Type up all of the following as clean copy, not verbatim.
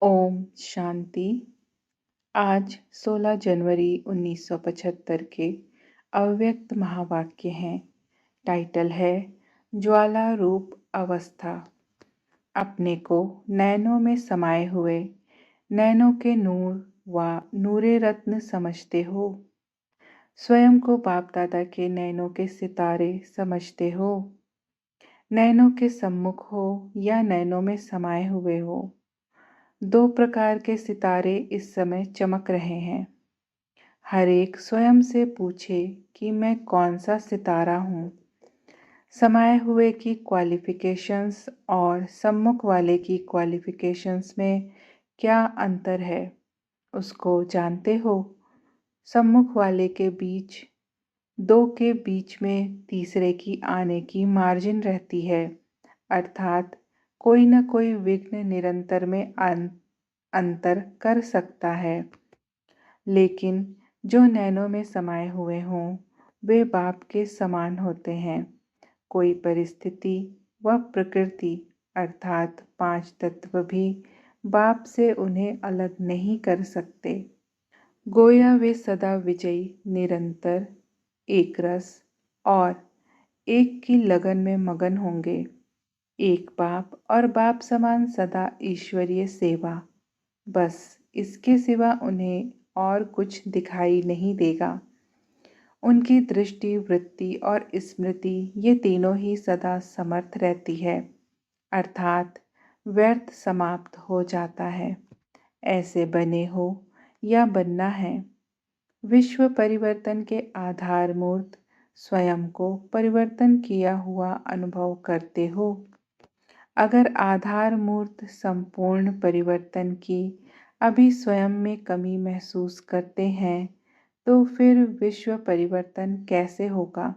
ओम शांति। आज 16 जनवरी 1975 के अव्यक्त महावाक्य हैं। टाइटल है ज्वाला रूप अवस्था। अपने को नैनों में समाये हुए नैनों के नूर व नूरे रत्न समझते हो। स्वयं को बाप दादा के नैनों के सितारे समझते हो। नैनों के सम्मुख हो या नैनों में समाये हुए हो। दो प्रकार के सितारे इस समय चमक रहे हैं। हर एक स्वयं से पूछे कि मैं कौन सा सितारा हूँ। समाये हुए की क्वालिफिकेशंस और सम्मुख वाले की क्वालिफिकेशंस में क्या अंतर है, उसको जानते हो। सम्मुख वाले के बीच दो के बीच में तीसरे की आने की मार्जिन रहती है, अर्थात कोई न कोई विघ्न निरंतर में अंतर कर सकता है। लेकिन जो नैनों में समाये हुए हों वे बाप के समान होते हैं। कोई परिस्थिति व प्रकृति अर्थात 5 तत्व भी बाप से उन्हें अलग नहीं कर सकते। गोया वे सदा विजयी, निरंतर, एक रस और एक की लगन में मगन होंगे। एक बाप और बाप समान सदा ईश्वरीय सेवा, बस इसके सिवा उन्हें और कुछ दिखाई नहीं देगा। उनकी दृष्टि, वृत्ति और स्मृति ये तीनों ही सदा समर्थ रहती है, अर्थात व्यर्थ समाप्त हो जाता है। ऐसे बने हो या बनना है। विश्व परिवर्तन के आधार मूर्त स्वयं को परिवर्तन किया हुआ अनुभव करते हो। अगर आधार मूर्त संपूर्ण परिवर्तन की अभी स्वयं में कमी महसूस करते हैं तो फिर विश्व परिवर्तन कैसे होगा।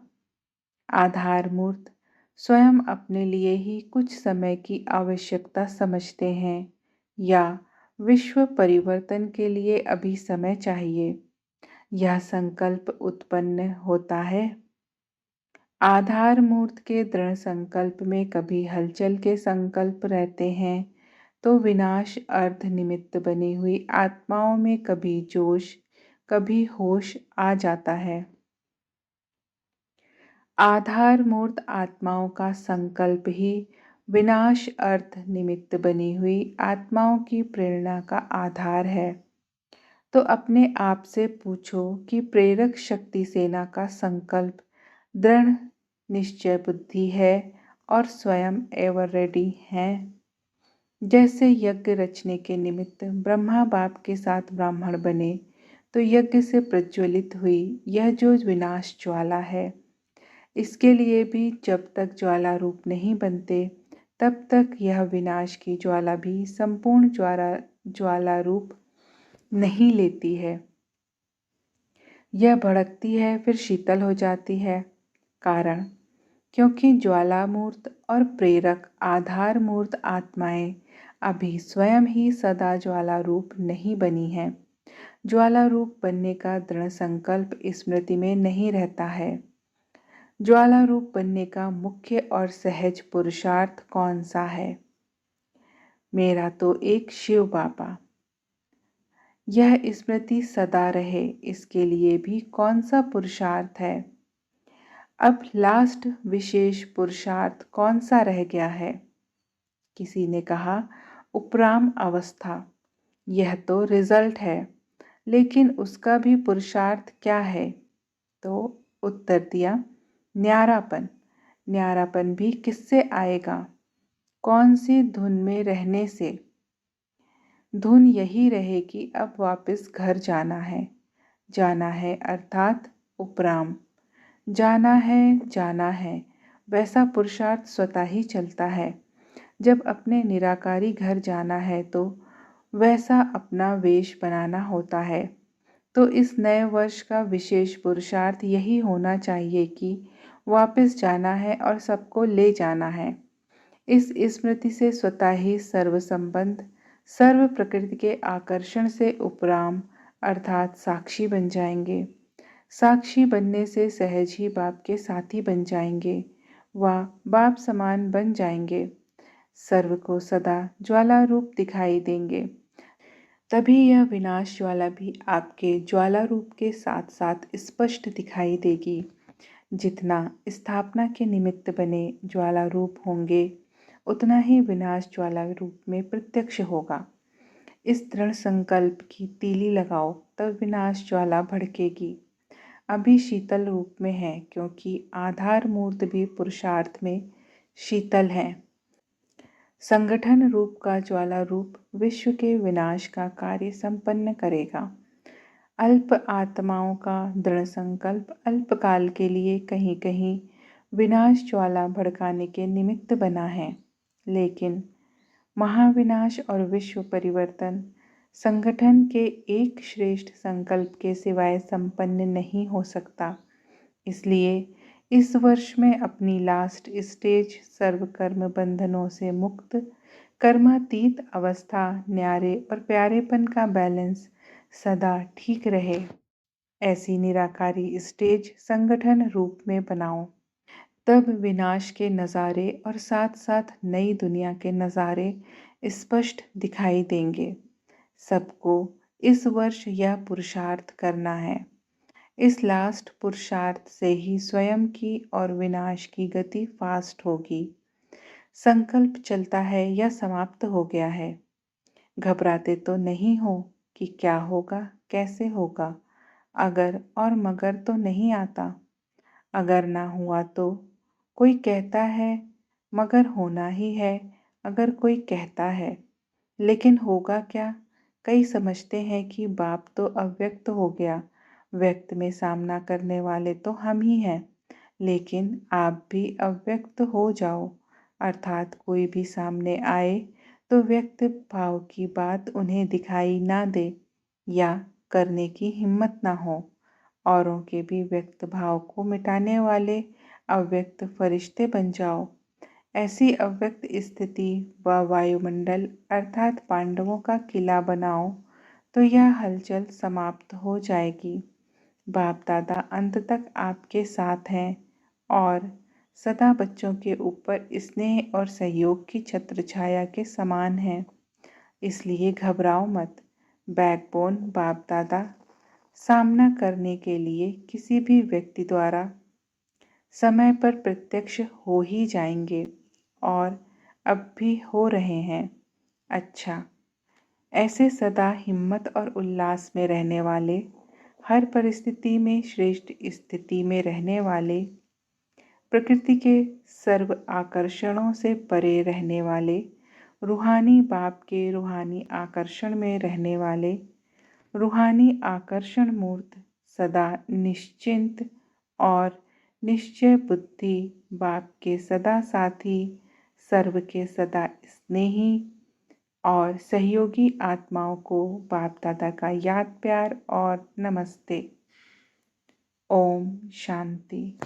आधार मूर्त स्वयं अपने लिए ही कुछ समय की आवश्यकता समझते हैं या विश्व परिवर्तन के लिए अभी समय चाहिए, यह संकल्प उत्पन्न होता है। आधार मूर्त के दृढ़ संकल्प में कभी हलचल के संकल्प रहते हैं तो विनाश अर्ध निमित्त बनी हुई आत्माओं में कभी जोश कभी होश आ जाता है। आधार मूर्त आत्माओं का संकल्प ही विनाश अर्थ निमित्त बनी हुई आत्माओं की प्रेरणा का आधार है। तो अपने आप से पूछो कि प्रेरक शक्ति सेना का संकल्प दृढ़ निश्चय बुद्धि है और स्वयं एवर रेडी हैं। जैसे यज्ञ रचने के निमित्त ब्रह्मा बाप के साथ ब्राह्मण बने तो यज्ञ से प्रज्वलित हुई यह जो विनाश ज्वाला है, इसके लिए भी जब तक ज्वाला रूप नहीं बनते तब तक यह विनाश की ज्वाला भी संपूर्ण ज्वाला रूप नहीं लेती है। यह भड़कती है फिर शीतल हो जाती है। कारण क्योंकि ज्वाला मूर्त और प्रेरक आधार मूर्त आत्माएं अभी स्वयं ही सदा ज्वाला रूप नहीं बनी हैं। ज्वाला रूप बनने का दृढ़ संकल्प स्मृति में नहीं रहता है। ज्वाला रूप बनने का मुख्य और सहज पुरुषार्थ कौन सा है। मेरा तो एक शिव बाबा। यह स्मृति सदा रहे, इसके लिए भी कौन सा पुरुषार्थ है। अब लास्ट विशेष पुरुषार्थ कौन सा रह गया है। किसी ने कहा उपराम अवस्था, यह तो रिजल्ट है, लेकिन उसका भी पुरुषार्थ क्या है। तो उत्तर दिया न्यारापन। न्यारापन भी किससे आएगा, कौन सी धुन में रहने से। धुन यही रहे कि अब वापस घर जाना है अर्थात उपराम। जाना है वैसा पुरुषार्थ स्वतः ही चलता है। जब अपने निराकारी घर जाना है तो वैसा अपना वेश बनाना होता है। तो इस नए वर्ष का विशेष पुरुषार्थ यही होना चाहिए कि वापस जाना है और सबको ले जाना है। इस स्मृति से स्वतः ही सर्व संबंध सर्व प्रकृति के आकर्षण से उपराम अर्थात साक्षी बन जाएंगे। साक्षी बनने से सहज ही बाप के साथी बन जाएंगे व बाप समान बन जाएंगे। सर्व को सदा ज्वाला रूप दिखाई देंगे। तभी यह विनाश ज्वाला भी आपके ज्वाला रूप के साथ साथ स्पष्ट दिखाई देगी। जितना स्थापना के निमित्त बने ज्वाला रूप होंगे, उतना ही विनाश ज्वाला रूप में प्रत्यक्ष होगा। इस दृढ़ संकल्प की तीली लगाओ, तब विनाश ज्वाला भड़केगी। अभी शीतल रूप में है, क्योंकि आधार मूर्त भी पुरुषार्थ में शीतल है। संगठन रूप का ज्वाला रूप विश्व के विनाश का कार्य संपन्न करेगा। अल्प आत्माओं का दृढ़ संकल्प अल्पकाल के लिए कहीं कहीं विनाश ज्वाला भड़काने के निमित्त बना है, लेकिन महाविनाश और विश्व परिवर्तन संगठन के एक श्रेष्ठ संकल्प के सिवाय संपन्न नहीं हो सकता। इसलिए इस वर्ष में अपनी लास्ट स्टेज सर्वकर्म बंधनों से मुक्त कर्मातीत अवस्था, न्यारे और प्यारेपन का बैलेंस सदा ठीक रहे, ऐसी निराकारी स्टेज संगठन रूप में बनाओ। तब विनाश के नज़ारे और साथ साथ नई दुनिया के नज़ारे स्पष्ट दिखाई देंगे। सबको इस वर्ष यह पुरुषार्थ करना है। इस लास्ट पुरुषार्थ से ही स्वयं की और विनाश की गति फास्ट होगी। संकल्प चलता है या समाप्त हो गया है। घबराते तो नहीं हो कि क्या होगा, कैसे होगा, अगर और मगर तो नहीं आता। अगर ना हुआ तो कोई कहता है, मगर होना ही है अगर कोई कहता है। लेकिन होगा क्या? कई समझते हैं कि बाप तो अव्यक्त हो गया, व्यक्त में सामना करने वाले तो हम ही हैं। लेकिन आप भी अव्यक्त हो जाओ, अर्थात कोई भी सामने आए तो व्यक्त भाव की बात उन्हें दिखाई ना दे या करने की हिम्मत ना हो। औरों के भी व्यक्त भाव को मिटाने वाले अव्यक्त फरिश्ते बन जाओ। ऐसी अव्यक्त स्थिति व वायुमंडल अर्थात पांडवों का किला बनाओ, तो यह हलचल समाप्त हो जाएगी। बाप दादा अंत तक आपके साथ हैं और सदा बच्चों के ऊपर स्नेह और सहयोग की छत्र छाया के समान हैं। इसलिए घबराओ मत। बैकबोन बाप दादा सामना करने के लिए किसी भी व्यक्ति द्वारा समय पर प्रत्यक्ष हो ही जाएंगे और अब भी हो रहे हैं। अच्छा, ऐसे सदा हिम्मत और उल्लास में रहने वाले, हर परिस्थिति में श्रेष्ठ स्थिति में रहने वाले, प्रकृति के सर्व आकर्षणों से परे रहने वाले, रूहानी बाप के रूहानी आकर्षण में रहने वाले, रूहानी आकर्षण मूर्त, सदा निश्चिंत और निश्चय बुद्धि बाप के सदा साथी, सर्व के सदा स्नेही और सहयोगी आत्माओं को बाप दादा का याद प्यार और नमस्ते। ओम शांति।